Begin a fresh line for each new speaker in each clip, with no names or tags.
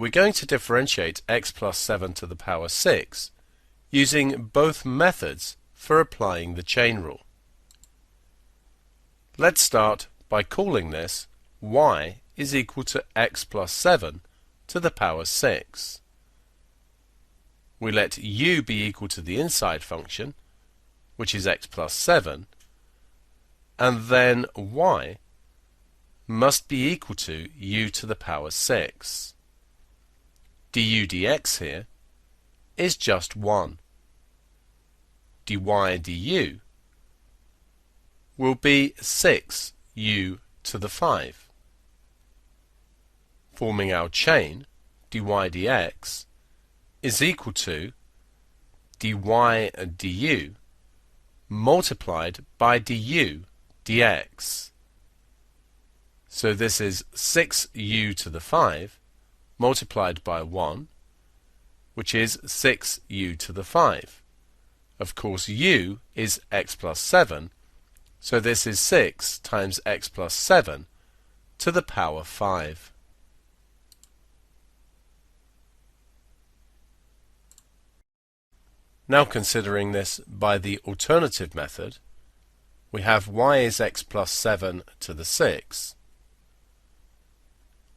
we're going to differentiate x plus 7 to the power 6 using both methods for applying the chain rule. Let's start by calling this y is equal to x plus 7 to the power 6. We let u be equal to the inside function, which is x plus 7, and then y must be equal to u to the power 6. du dx here is just 1. dy du will be 6u to the 5. Forming our chain, dy dx is equal to dy du multiplied by du dx. So this is 6u to the 5 multiplied by 1, which is 6u to the 5. Of course, u is x plus 7, so this is 6 times x plus 7 to the power 5. Now considering this by the alternative method, we have y is x plus 7 to the 6.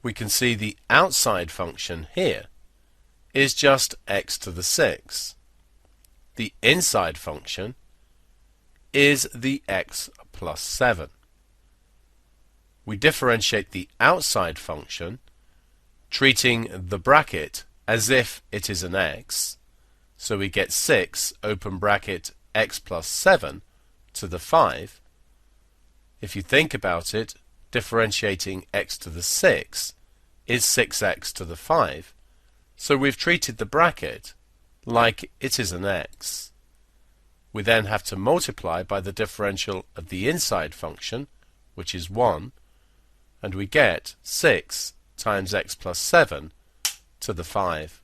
We can see the outside function here is just x to the 6. The inside function is the x plus 7. We differentiate the outside function, treating the bracket as if it is an x, so we get 6 open bracket x plus 7 to the 5. If you think about it, differentiating x to the 6 is 6x to the 5, so we've treated the bracket like it is an x. We then have to multiply by the differential of the inside function, which is 1, and we get 6 times x plus 7 to the 5.